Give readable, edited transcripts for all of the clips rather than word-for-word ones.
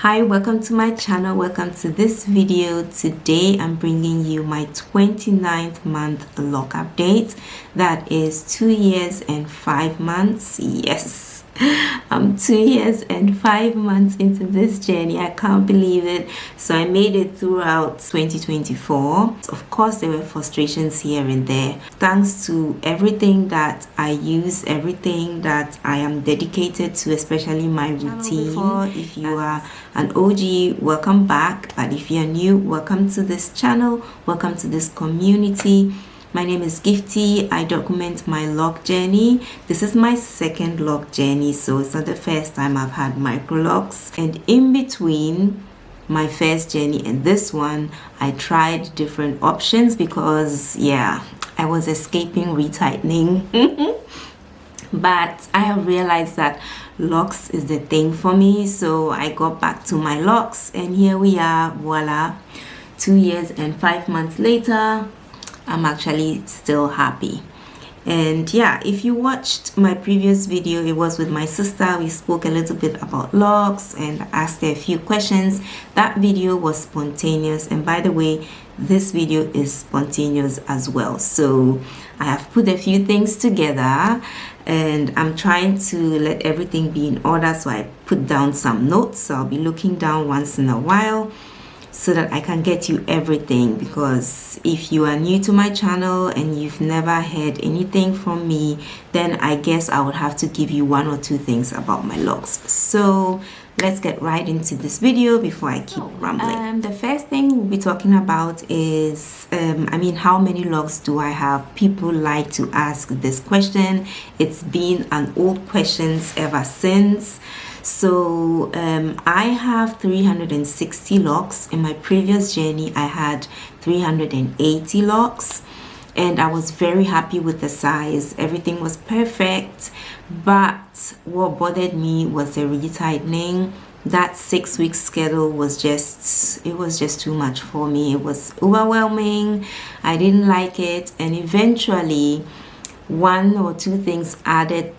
Hi, welcome to my channel. Welcome to this video. Today I'm bringing you my 29th month lock update. That is 2 years and 5 months. Yes, I'm 2 years and 5 months into this journey. I can't believe it. So I made it throughout 2024. Of course, there were frustrations here and there. Thanks to everything that I use, everything that I am dedicated to, especially my routine. If you are an OG, welcome back. But if you're new, welcome to this channel. Welcome to this community. My name is Gifty. I document my lock journey. This is my second lock journey, so it's not the first time I've had microlocks. And in between my first journey and this one, I tried different options because, yeah, I was escaping retightening. But I have realized that locks is the thing for me, so I got back to my locks, and here we are, voila. 2 years and 5 months later, I'm actually still happy. And yeah, if you watched my previous video, it was with my sister. We spoke a little bit about locks and asked her a few questions. That video was spontaneous, and by the way, this video is spontaneous as well. So I have put a few things together and I'm trying to let everything be in order, so I put down some notes. So I'll be looking down once in a while so that I can get you everything, because if you are new to my channel and you've never heard anything from me, then I guess I would have to give you 1 or 2 things about my locks. So let's get right into this video before I keep rambling. The first thing we'll be talking about is how many locks do I have? People like to ask this question. It's been an old question ever since. So I have 360 locks. In my previous journey, I had 380 locks, and I was very happy with the size. Everything was perfect, but what bothered me was the retightening. That 6-week schedule was just too much for me. It was overwhelming. I didn't like it, and eventually 1 or 2 things added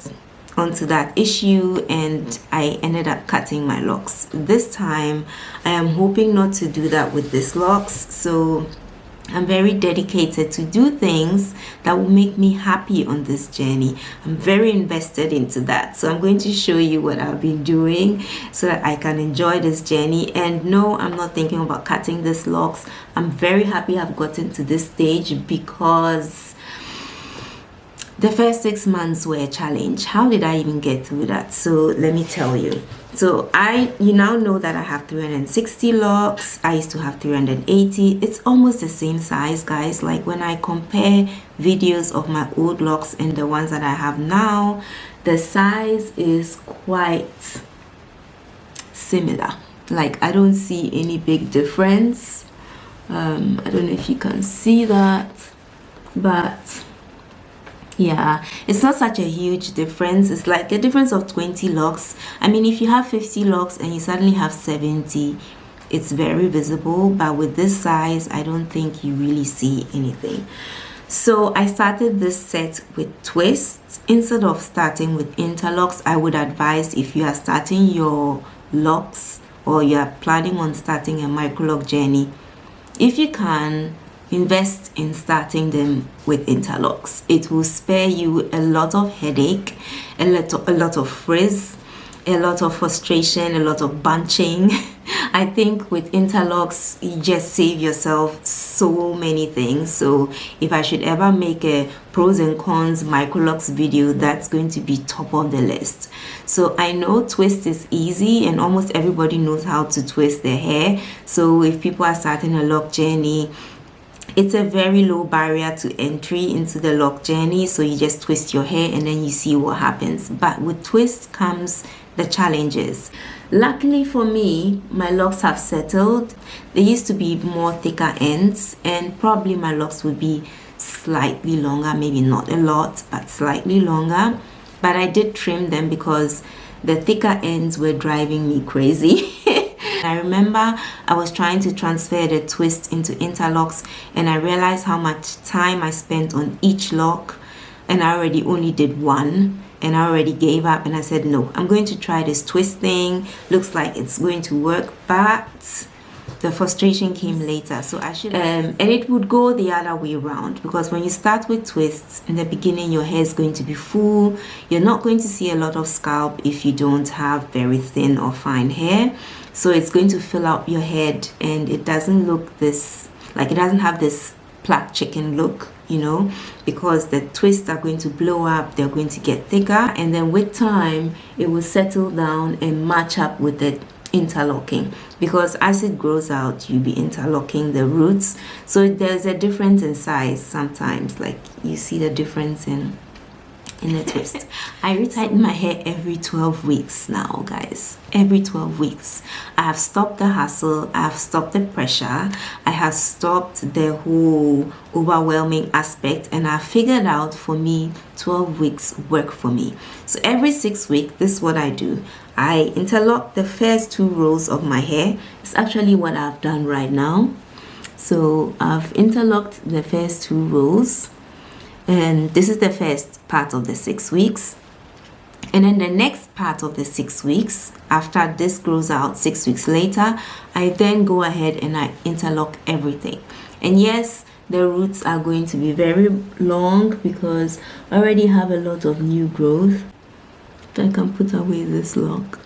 onto that issue, and I ended up cutting my locks. This time I am hoping not to do that with these locks, so I'm very dedicated to do things that will make me happy on this journey. I'm very invested into that, so I'm going to show you what I've been doing so that I can enjoy this journey. And no, I'm not thinking about cutting these locks. I'm very happy I've gotten to this stage, because the first 6 months were a challenge. How did I even get through that? So let me tell you. So you now know that I have 360 locks. I used to have 380. It's almost the same size, guys. Like when I compare videos of my old locks and the ones that I have now, the size is quite similar. Like I don't see any big difference. I don't know if you can see that, but yeah, it's not such a huge difference. It's like a difference of 20 locks. I mean, if you have 50 locks and you suddenly have 70, it's very visible, but with this size, I don't think you really see anything. So I started this set with twists instead of starting with interlocks. I would advise, if you are starting your locks or you are planning on starting a microlock journey, if you can, invest in starting them with interlocks. It will spare you a lot of headache, a lot of frizz, a lot of frustration, a lot of bunching. I think with interlocks, you just save yourself so many things. So if I should ever make a pros and cons microlocks video, that's going to be top of the list. So I know twist is easy and almost everybody knows how to twist their hair. So if people are starting a lock journey, it's a very low barrier to entry into the lock journey. So you just twist your hair and then you see what happens. But with twist comes the challenges. Luckily for me, my locks have settled. They used to be more thicker ends, and probably my locks would be slightly longer, maybe not a lot, but slightly longer. But I did trim them because the thicker ends were driving me crazy. I remember I was trying to transfer the twist into interlocks, and I realized how much time I spent on each lock, and I already only did one. and I already gave up, and I said no, I'm going to try this twist thing. Looks like it's going to work, but the frustration came later. So I should and it would go the other way around, because when you start with twists in the beginning, your hair is going to be full. You're not going to see a lot of scalp if you don't have very thin or fine hair, so it's going to fill up your head, and it doesn't look this, like, it doesn't have this plaid chicken look, you know, because the twists are going to blow up, they're going to get thicker, and then with time it will settle down and match up with the interlocking, because as it grows out, you'll be interlocking the roots, so there's a difference in size sometimes, like you see the difference in the twist. I retighten my hair every 12 weeks now, guys. Every 12 weeks. I have stopped the hassle, I have stopped the pressure, I have stopped the whole overwhelming aspect, and I figured out, for me, 12 weeks work for me. So every 6 weeks, this is what I do. I interlock the first 2 rows of my hair. It's actually what I've done right now. So I've interlocked the first 2 rows, and this is the first part of the 6 weeks. And then the next part of the 6 weeks, after this grows out 6 weeks later, I then go ahead and I interlock everything. And yes, the roots are going to be very long because I already have a lot of new growth. I can put away this lock.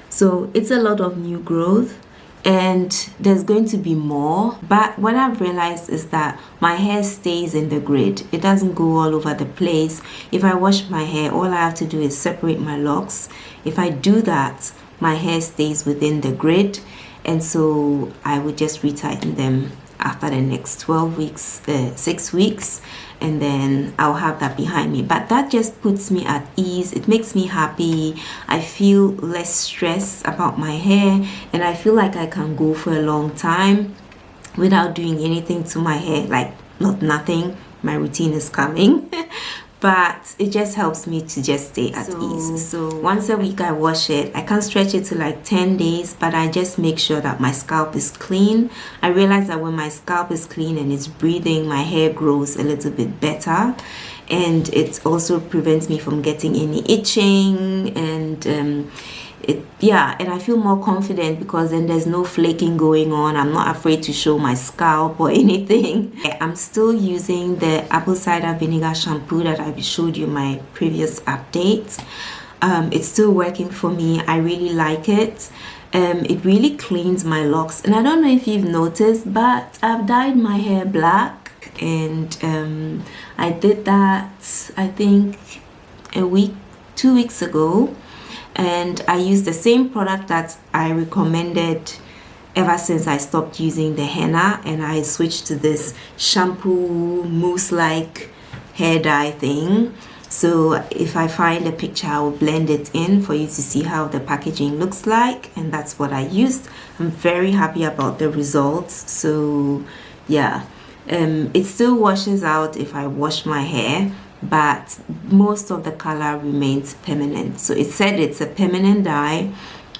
So it's a lot of new growth, and there's going to be more, but what I've realized is that my hair stays in the grid. It doesn't go all over the place. If I wash my hair, all I have to do is separate my locks. If I do that, my hair stays within the grid, and so I would just retighten them after the next 12 weeks, 6 weeks, and then I'll have that behind me. But that just puts me at ease. It makes me happy. I feel less stress about my hair, and I feel like I can go for a long time without doing anything to my hair, like nothing. My routine is coming. But it just helps me to just stay at ease. So once a week I wash it. I can stretch it to like 10 days, but I just make sure that my scalp is clean. I realize that when my scalp is clean and it's breathing, my hair grows a little bit better, and it also prevents me from getting any itching, and and I feel more confident because then there's no flaking going on. I'm not afraid to show my scalp or anything. I'm still using the apple cider vinegar shampoo that I showed you in my previous updates. It's still working for me. I really like it. It really cleans my locks, and I don't know if you've noticed, but I've dyed my hair black, and I did that I think 2 weeks ago. And I used the same product that I recommended ever since I stopped using the henna, and I switched to this shampoo mousse-like hair dye thing. So if I find a picture, I will blend it in for you to see how the packaging looks like, and that's what I used. I'm very happy about the results. So yeah, it still washes out if I wash my hair, but most of the color remains permanent. So it said it's a permanent dye,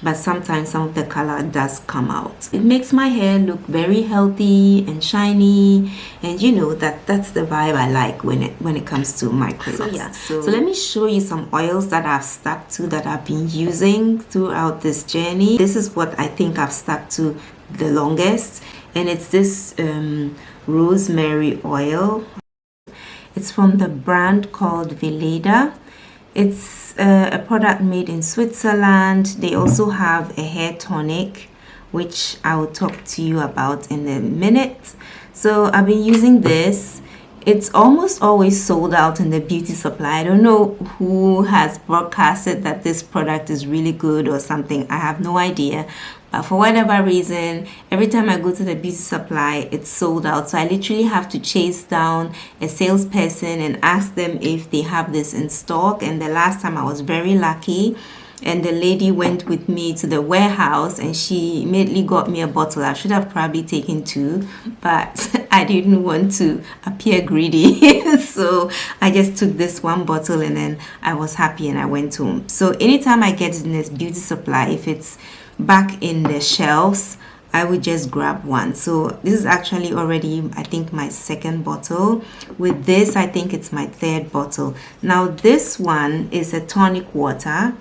but sometimes some of the color does come out. It makes my hair look very healthy and shiny, and you know that's the vibe I like when it comes to microlocs. So yeah, so let me show you some oils that I've stuck to, that I've been using throughout this journey. This is what I think I've stuck to the longest, and it's this rosemary oil. It's from the brand called Veleda. It's a product made in Switzerland. They also have a hair tonic, which I will talk to you about in a minute. So I've been using this. It's almost always sold out in the beauty supply. I don't know who has broadcasted that this product is really good or something. I have no idea. But for whatever reason, every time I go to the beauty supply, it's sold out. So I literally have to chase down a salesperson and ask them if they have this in stock. And the last time I was very lucky, and the lady went with me to the warehouse, and she immediately got me a bottle. I should have probably taken 2, but I didn't want to appear greedy. So I just took this 1 bottle, and then I was happy and I went home. So anytime I get in this beauty supply, if it's back in the shelves, I would just grab one. So this is actually already, I think, my second bottle. With this, I think it's my third bottle. Now this one is a tonic water,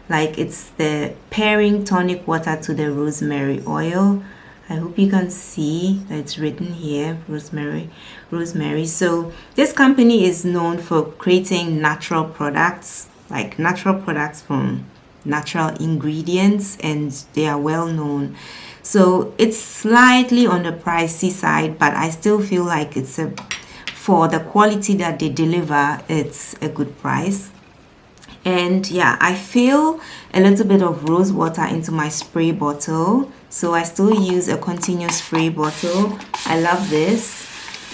like it's the pairing tonic water to the rosemary oil. I hope you can see that it's written here, rosemary. So this company is known for creating natural products, like natural products from natural ingredients, and they are well known. So it's slightly on the pricey side, but I still feel like it's for the quality that they deliver, it's a good price. And yeah, I fill a little bit of rose water into my spray bottle. So I still use a continuous spray bottle. I love this.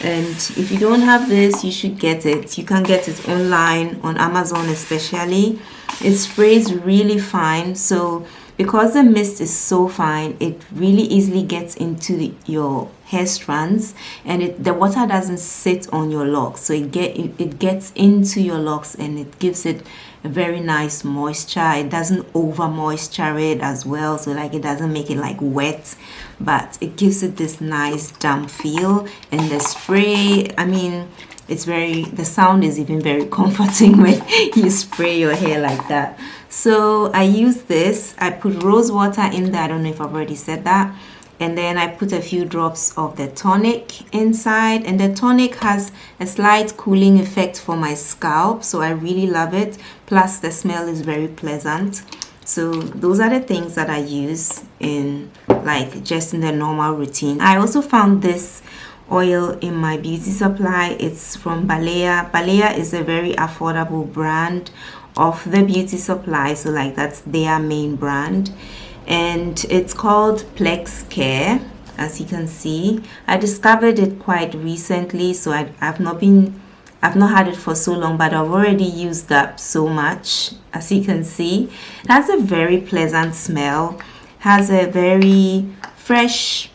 And if you don't have this, you should get it. You can get it online, on Amazon especially. It sprays really fine. So because the mist is so fine, it really easily gets into your hair strands, and the water doesn't sit on your locks. So it gets into your locks, and it gives it a very nice moisture. It doesn't over moisture it as well, so like it doesn't make it like wet, but it gives it this nice damp feel. And the spray, I mean, the sound is even very comforting when you spray your hair like that. So I use this. I put rose water in there. I don't know if I've already said that. And then I put a few drops of the tonic inside, and the tonic has a slight cooling effect for my scalp, so I really love it. Plus the smell is very pleasant. So those are the things that I use in just in the normal routine. I also found this oil in my beauty supply. It's from Balea. Balea is a very affordable brand of the beauty supply, so that's their main brand, and it's called Plex Care. As you can see, I discovered it quite recently, so I've not had it for so long, but I've already used up so much. As you can see, it has a very pleasant smell, has a very fresh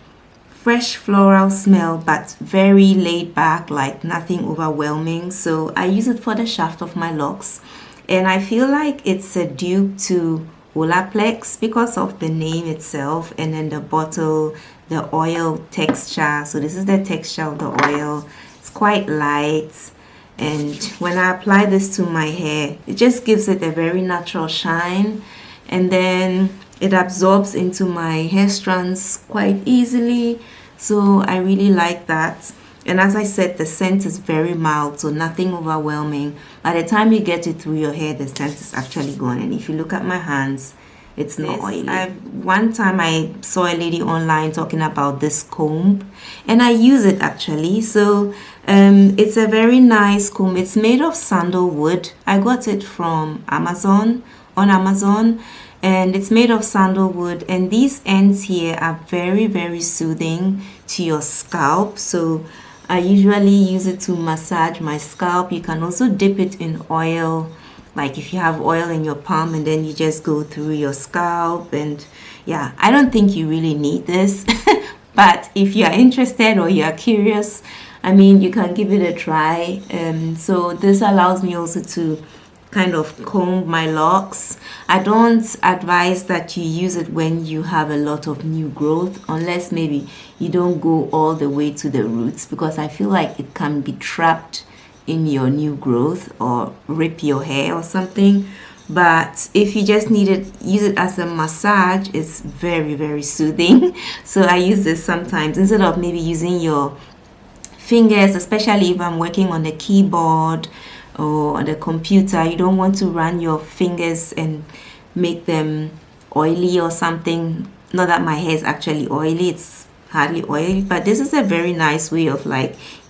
floral smell, but very laid back, like nothing overwhelming. So I use it for the shaft of my locks, and I feel like it's a dupe to Olaplex because of the name itself, and then the bottle, the oil texture. So this is the texture of the oil. It's quite light, and when I apply this to my hair, it just gives it a very natural shine, and then it absorbs into my hair strands quite easily. So I really like that. And as I said, the scent is very mild, so nothing overwhelming. By the time you get it through your hair, the scent is actually gone. And if you look at my hands, it's not oily. One time I saw a lady online talking about this comb, and I use it actually. So it's a very nice comb. It's made of sandalwood. I got it from Amazon, on Amazon. And it's made of sandalwood, and these ends here are very, very soothing to your scalp. So I usually use it to massage my scalp. You can also dip it in oil, like if you have oil in your palm, and then you just go through your scalp. And yeah, I don't think you really need this, but if you're interested or you're curious, I mean, you can give it a try. So this allows me also to kind of comb my locks. I don't advise that you use it when you have a lot of new growth, unless maybe you don't go all the way to the roots, because I feel like it can be trapped in your new growth or rip your hair or something. But if you just use it as a massage, it's very, very soothing. So I use this sometimes instead of maybe using your fingers, especially if I'm working on the keyboard or on the computer. You don't want to run your fingers and make them oily or something. Not that my hair is actually oily, it's hardly oily, but this is a very nice way of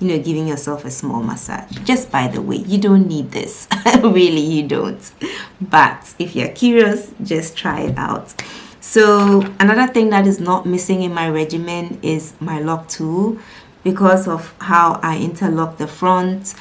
giving yourself a small massage. Just by the way, you don't need this. Really, you don't. But if you're curious, just try it out. So another thing that is not missing in my regimen is my lock tool. Because of how I interlock the front,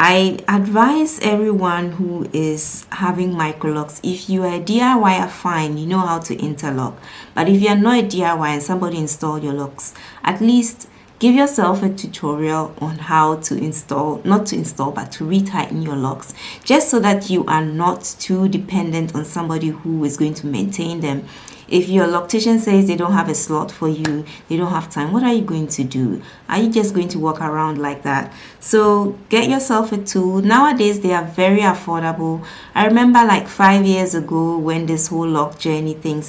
I advise everyone who is having microlocks, if you are a DIYer, fine, you know how to interlock. But if you are not a DIY and somebody installed your locks, at least give yourself a tutorial on how to install, not to install, but to retighten your locks, just so that you are not too dependent on somebody who is going to maintain them. If your loctician says they don't have a slot for you, they don't have time, what are you going to do? Are you just going to walk around like that? So get yourself a tool. Nowadays, they are very affordable. I remember like 5 years ago when this whole lock journey thing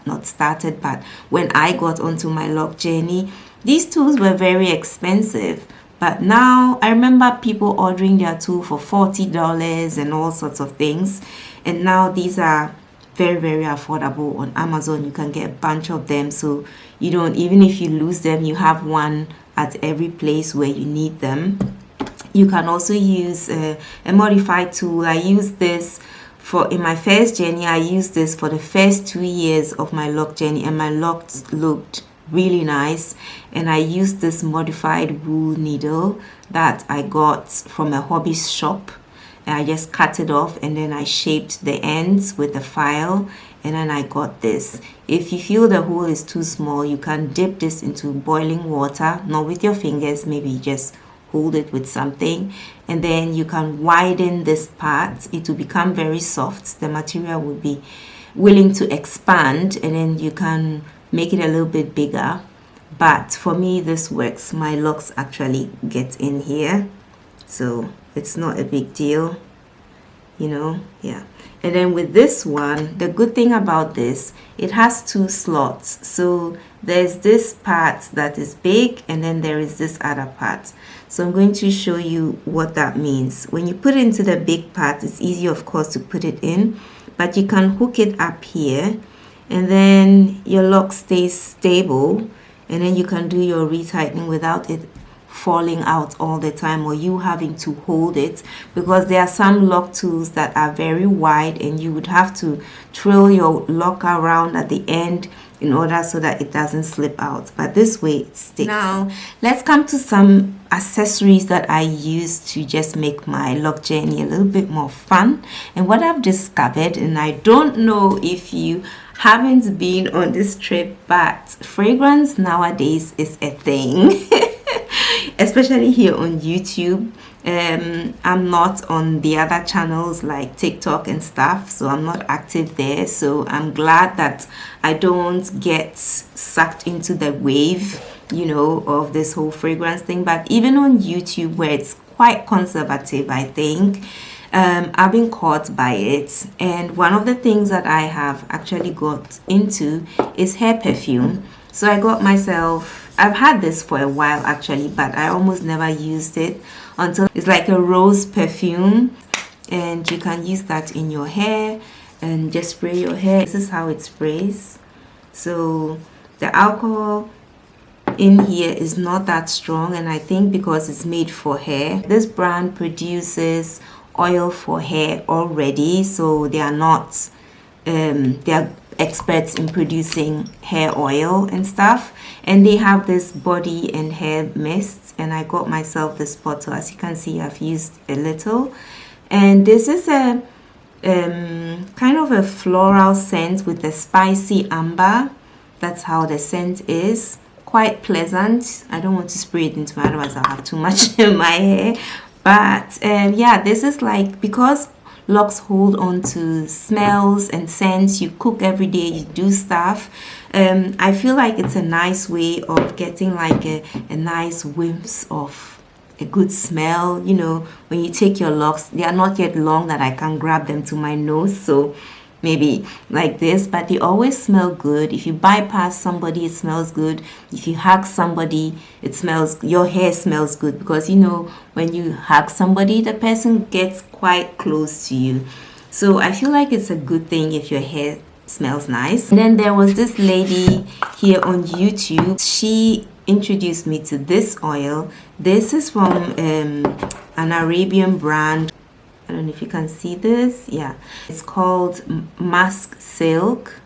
not started, but when I got onto my lock journey, these tools were very expensive. But now I remember people ordering their tool for $40 and all sorts of things. And now these are very affordable on Amazon. You can get a bunch of them, so you don't, even if you lose them, you have one at every place where you need them. You can also use a modified tool. I use this in my first journey. I used this for the first 2 years of my lock journey, and my locks looked really nice. And I used this modified wool needle that I got from a hobby shop. I just cut it off and then I shaped the ends with a file, and then I got this. If you feel the hole is too small, you can dip this into boiling water, not with your fingers, maybe just hold it with something, and then you can widen this part. It will become very soft. The material will be willing to expand, and then you can make it a little bit bigger. But for me, this works. My locks actually get in here, so it's not a big deal, you know. Yeah. And then with this one, the good thing about this, it has 2 slots. So there's this part that is big, and then there is this other part. So I'm going to show you what that means. When you put it into the big part, it's easy, of course, to put it in, but you can hook it up here, and then your lock stays stable, and then you can do your retightening without it falling out all the time, or you having to hold it, because there are some lock tools that are very wide and you would have to twirl your lock around at the end in order so that it doesn't slip out. But this way it sticks. Now let's come to some accessories that I use to just make my lock journey a little bit more fun, and what I've discovered. And I don't know if you haven't been on this trip, but fragrance nowadays is a thing. Especially here on YouTube. I'm not on the other channels like TikTok and stuff, so I'm not active there. So I'm glad that I don't get sucked into the wave, you know, of this whole fragrance thing. But even on YouTube, where it's quite conservative, I think, I've been caught by it. And one of the things that I have actually got into is hair perfume. So I got myself, I've had this for a while actually, but I almost never used it until it's like a rose perfume, and you can use that in your hair and just spray your hair. This is how it sprays. So the alcohol in here is not that strong, and I think because it's made for hair. This brand produces oil for hair already, so they are not they are experts in producing hair oil and stuff, and they have this body and hair mist, and I got myself this bottle. As you can see, I've used a little, and this is a kind of a floral scent with a spicy amber. That's how the scent is. Quite pleasant. I don't want to spray it into my, otherwise I'll have too much in my hair. But yeah, this is like, because locks hold on to smells and scents, you cook every day, you do stuff, I feel like it's a nice way of getting like a nice whiffs of a good smell. You know, when you take your locks, they are not yet long that I can grab them to my nose, so maybe like this, but they always smell good. If you bypass somebody, it smells good. If you hug somebody, it smells, your hair smells good, because you know, when you hug somebody, the person gets quite close to you. So I feel like it's a good thing if your hair smells nice. And then there was this lady here on YouTube. She introduced me to this oil. This is from an Arabian brand. I don't know if you can see this. Yeah, it's called Musk Silk.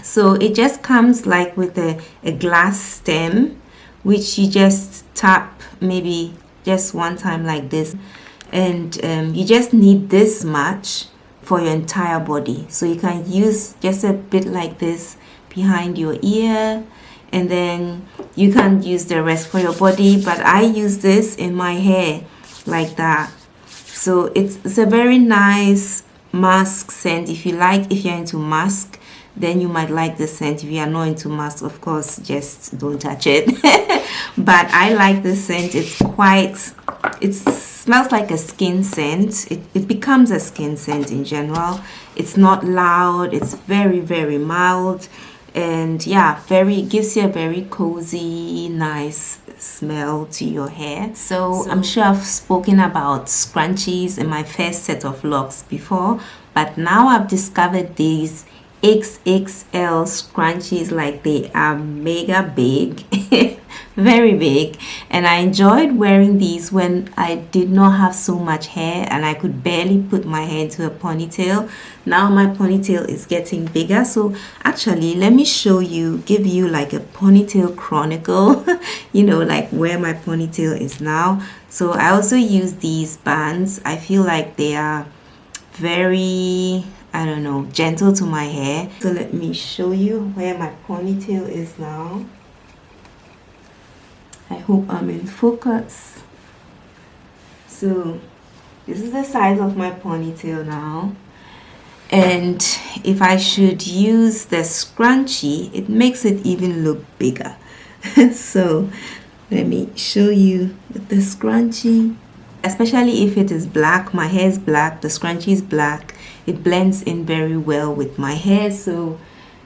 So it just comes like with a glass stem, which you just tap maybe just one time like this, and you just need this much for your entire body. So you can use just a bit like this behind your ear, and then you can use the rest for your body, but I use this in my hair like that. So it's a very nice mask scent. If you're into mask, then you might like the scent. If you are not into mask, of course, just don't touch it. But I like the scent. It smells like a skin scent. It becomes a skin scent in general. It's not loud. It's very, very mild. And yeah, it gives you a very cozy, nice smell to your hair. So I'm sure I've spoken about scrunchies in my first set of locks before, but now I've discovered these XXL scrunchies. Like, they are mega big. Very big, and I enjoyed wearing these when I did not have so much hair and I could barely put my hair into a ponytail. Now my ponytail is getting bigger, so actually let me give you like a ponytail chronicle. You know, like where my ponytail is now. So I also use these bands. I feel like they are very, I don't know, gentle to my hair. So let me show you where my ponytail is now. I hope I'm in focus. So this is the size of my ponytail now. And if I should use the scrunchie, it makes it even look bigger. So let me show you with the scrunchie. Especially if it is black, my hair is black, the scrunchie is black, it blends in very well with my hair. So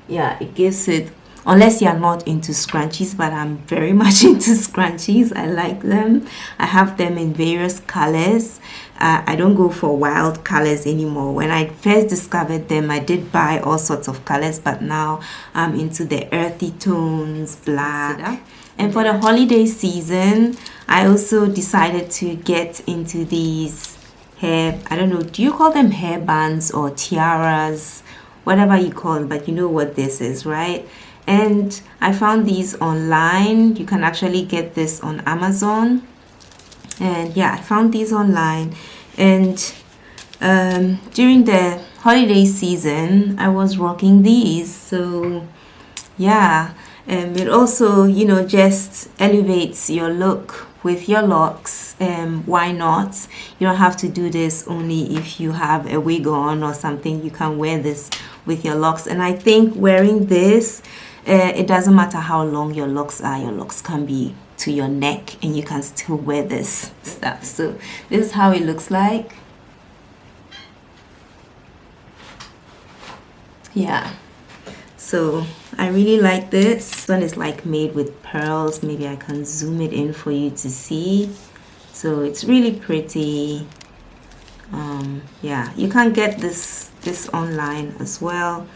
yeah, it gives it, unless you are not into scrunchies, but I'm very much into scrunchies. I like them. I have them in various colors. I don't go for wild colors anymore. When I first discovered them, I did buy all sorts of colors, but now I'm into the earthy tones, black. And for the holiday season, I also decided to get into these hair, I don't know, do you call them hair bands or tiaras? Whatever you call them, but you know what this is, right? And I found these online. You can actually get this on Amazon. And yeah, I found these online. And during the holiday season, I was rocking these. So yeah, it also, you know, just elevates your look with your locks. Why not? You don't have to do this only if you have a wig on or something. You can wear this with your locks. And I think wearing this, it doesn't matter how long your locks are. Your locks can be to your neck and you can still wear this stuff. So this is how it looks like. Yeah, so I really like this. This one is like made with pearls. Maybe I can zoom it in for you to see. So it's really pretty. Yeah, you can get this online as well.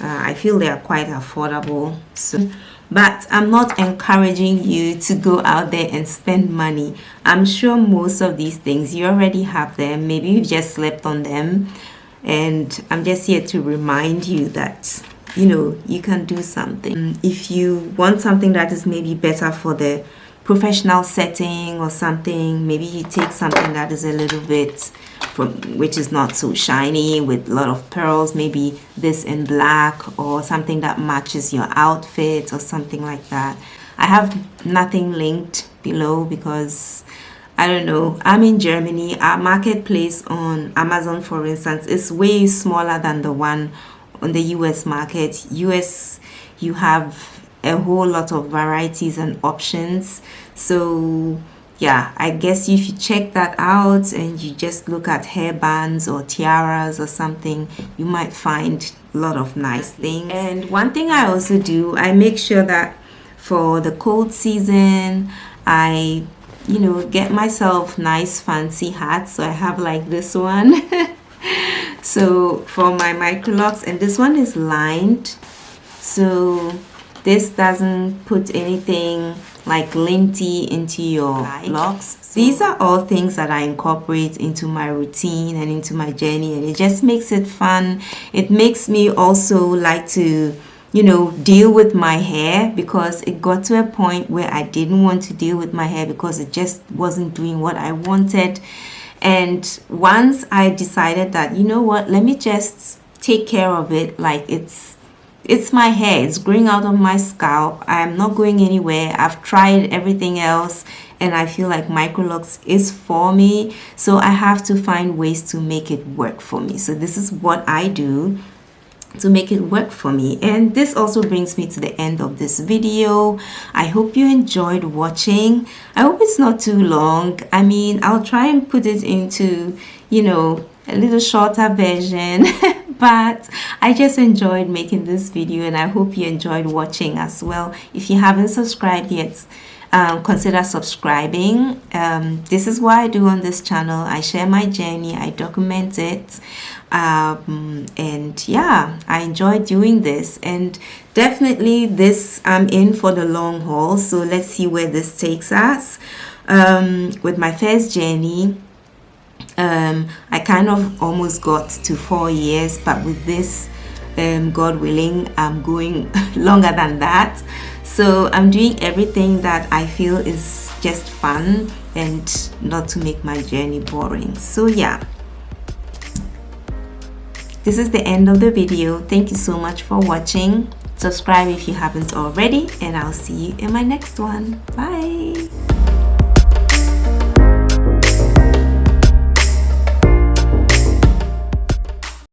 I feel they are quite affordable. So, but I'm not encouraging you to go out there and spend money. I'm sure most of these things you already have them. Maybe you've just slept on them, and I'm just here to remind you that, you know, you can do something. If you want something that is maybe better for the professional setting or something, maybe you take something that is a little bit which is not so shiny with a lot of pearls, maybe this in black, or something that matches your outfit or something like that. I have nothing linked below because I don't know, I'm in Germany. Our marketplace on Amazon, for instance, is way smaller than the one on the US market. US, you have a whole lot of varieties and options. So yeah, I guess if you check that out and you just look at hair bands or tiaras or something, you might find a lot of nice things. And one thing I also do, I make sure that for the cold season, I, you know, get myself nice fancy hats. So I have like this one. So for my microlocs, and this one is lined. So this doesn't put anything like linty into your locks. So these are all things that I incorporate into my routine and into my journey, and it just makes it fun. It makes me also like to, you know, deal with my hair, because it got to a point where I didn't want to deal with my hair because it just wasn't doing what I wanted. And once I decided that, you know what, let me just take care of it like it's it's my hair. It's growing out of my scalp. I'm not going anywhere. I've tried everything else and I feel like MicroLocks is for me. So I have to find ways to make it work for me. So this is what I do to make it work for me. And this also brings me to the end of this video. I hope you enjoyed watching. I hope it's not too long. I mean, I'll try and put it into, you know, a little shorter version but I just enjoyed making this video and I hope you enjoyed watching as well. If you haven't subscribed yet, consider subscribing. This is what I do on this channel. I share my journey, I document it, and yeah, I enjoy doing this, and definitely this I'm in for the long haul. So let's see where this takes us. With my first journey, I kind of almost got to 4 years, but with this, God willing, I'm going longer than that. So I'm doing everything that I feel is just fun and not to make my journey boring. So yeah, this is the end of the video. Thank you so much for watching. Subscribe if you haven't already, and I'll see you in my next one. Bye.